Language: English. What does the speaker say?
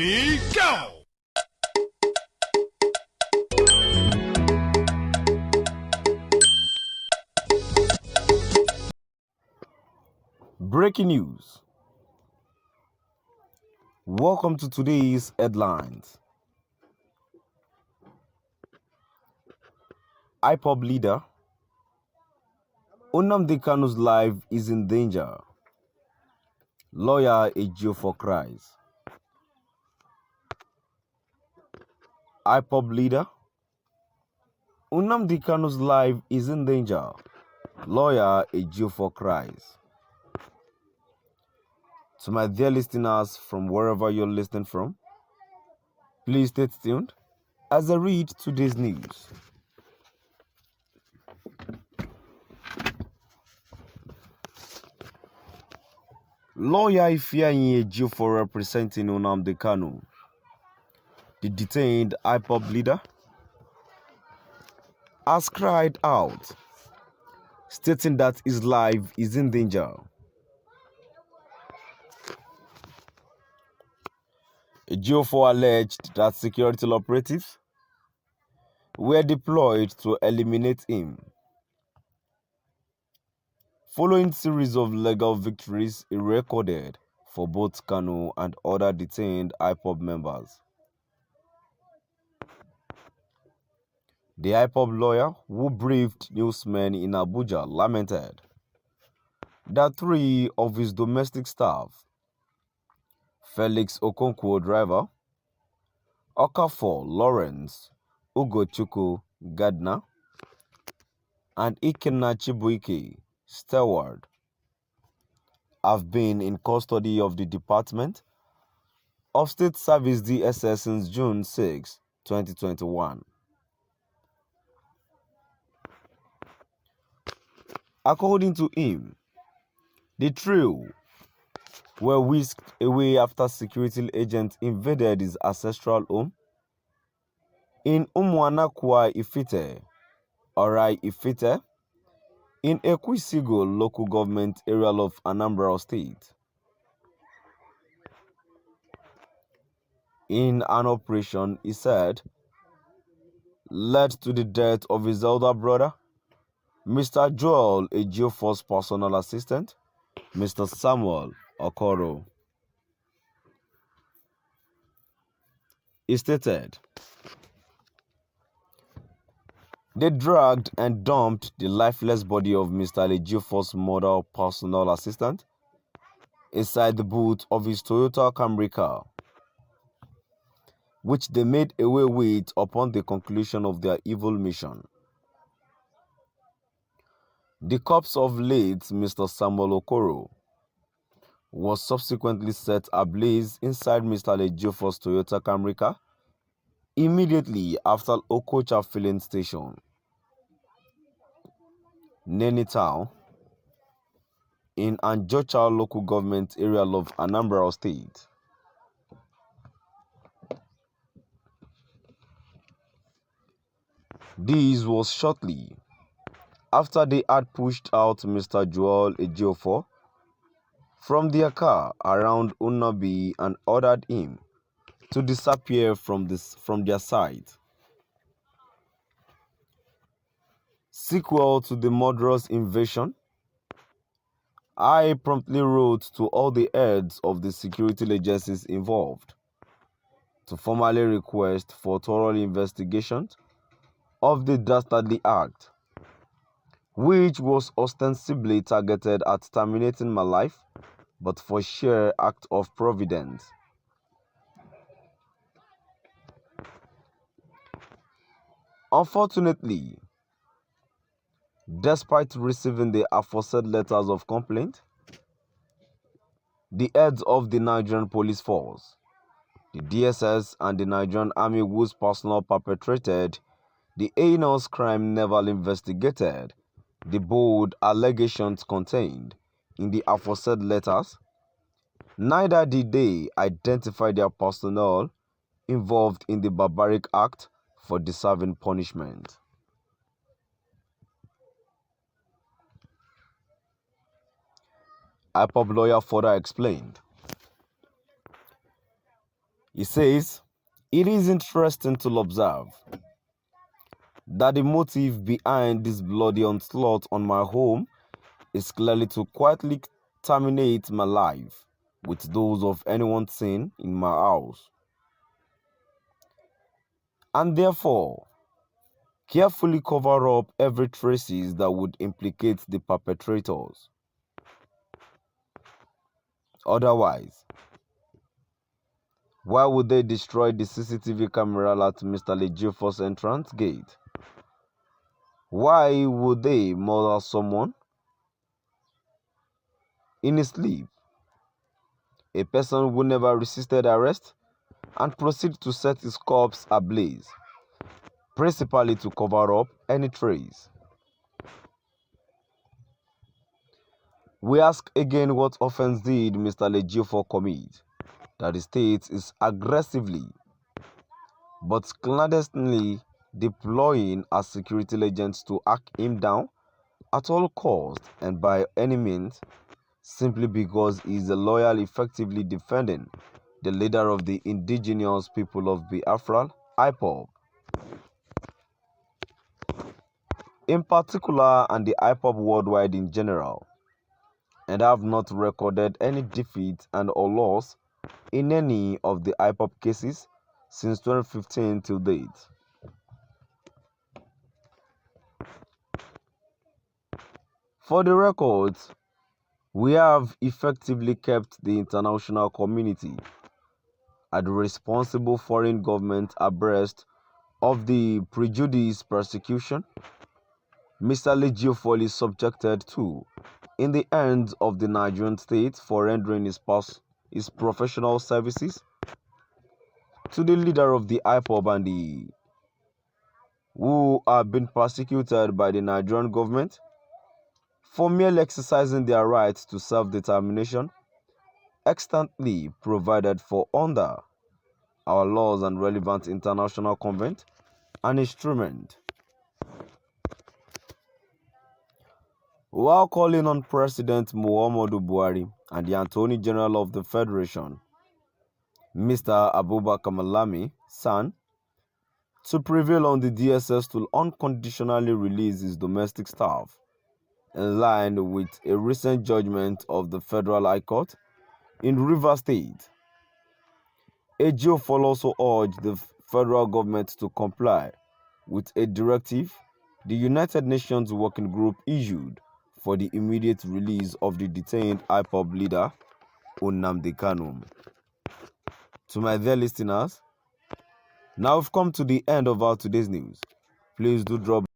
Ready, go! Breaking news. Welcome to today's headlines. Ipob leader Nnamdi Kanu's life is in danger. Lawyer Ejiofor cries. Ipob leader Nnamdi Kanu's life is in danger. Lawyer Ejiofor cries. To my dear listeners from wherever you're listening from, please stay tuned as I read today's news. Lawyer Ejiofor representing Nnamdi Kanu, the detained Ipob leader, has cried out, stating that his life is in danger. Ejiofor alleged that security operatives were deployed to eliminate him. Following series of legal victories he recorded for both Kanu and other detained Ipob members. The Ipob lawyer who briefed newsmen in Abuja lamented that 3 of his domestic staff, Felix Okonkwo driver, Okafor Lawrence, Ugochukwu Gardner, and Ikenna Chibuike Steward, have been in custody of the Department of State Service DSS since June 6, 2021. According to him, the trio were whisked away after security agents invaded his ancestral home in Umuanakwa Ifite, Orai Ifite, in Ekwisigo local government area of Anambra State. In an operation, he said, led to the death of his elder brother, Mr. Joel Ejiofor's personal assistant, Mr. Samuel Okoro. He stated, they dragged and dumped the lifeless body of Mr. Ejiofor's mother personal assistant inside the boot of his Toyota Camry car, which they made away with upon the conclusion of their evil mission. The corpse of late Mr. Samuel Okoro was subsequently set ablaze inside Mr. Ejiofor's Toyota Camry car immediately after Okocha filling station, Neni Town, in Anjocha local government area of Anambra State. This was shortly after they had pushed out Mr. Joel Ejiofor from their car around Nnamdi and ordered him to disappear from their sight. Sequel to the murderous invasion, I promptly wrote to all the heads of the security agencies involved to formally request for thorough investigation of the dastardly act, which was ostensibly targeted at terminating my life, but for sheer act of providence. Unfortunately, despite receiving the aforesaid letters of complaint, the heads of the Nigerian police force, the DSS, and the Nigerian army whose personnel perpetrated the heinous crime never investigated the bold allegations contained in the aforesaid letters, neither did they identify their personnel involved in the barbaric act for deserving punishment. Ipob lawyer further explained, He says, it is interesting to observe that the motive behind this bloody onslaught on my home is clearly to quietly terminate my life with those of anyone seen in my house, and therefore carefully cover up every traces that would implicate the perpetrators. Otherwise, why would they destroy the CCTV camera at Mr. Ejiofor's entrance gate? Why would they murder someone in his sleep, a person who never resisted arrest, and proceed to set his corpse ablaze, principally to cover up any trace? We ask again, what offense did Mr. Ejiofor commit that the state is aggressively but clandestinely deploying as security agents to hack him down at all costs and by any means, simply because he is a loyal, effectively defending the leader of the indigenous people of Biafra, Ipob, in particular, and the Ipob worldwide in general, and have not recorded any defeat and or loss in any of the Ipob cases since 2015 till date. For the records, we have effectively kept the international community and the responsible foreign government abreast of the prejudiced persecution Mr. Ejiofor is subjected to in the hands of the Nigerian state for rendering his professional services to the leader of the Ipob and the who are being persecuted by the Nigerian government for merely exercising their right to self-determination extantly provided for under our laws and relevant international convent and instrument. While calling on President Muhammadu Buhari and the Attorney General of the Federation, Mr. Abubakar Malami, San, to prevail on the DSS to unconditionally release his domestic staff, in line with a recent judgment of the Federal High Court in Rivers State. Ejiofor also urged the federal government to comply with a directive the United Nations Working Group issued for the immediate release of the detained Ipob leader, Nnamdi Kanu. To my dear listeners, now we've come to the end of our today's news. Please do drop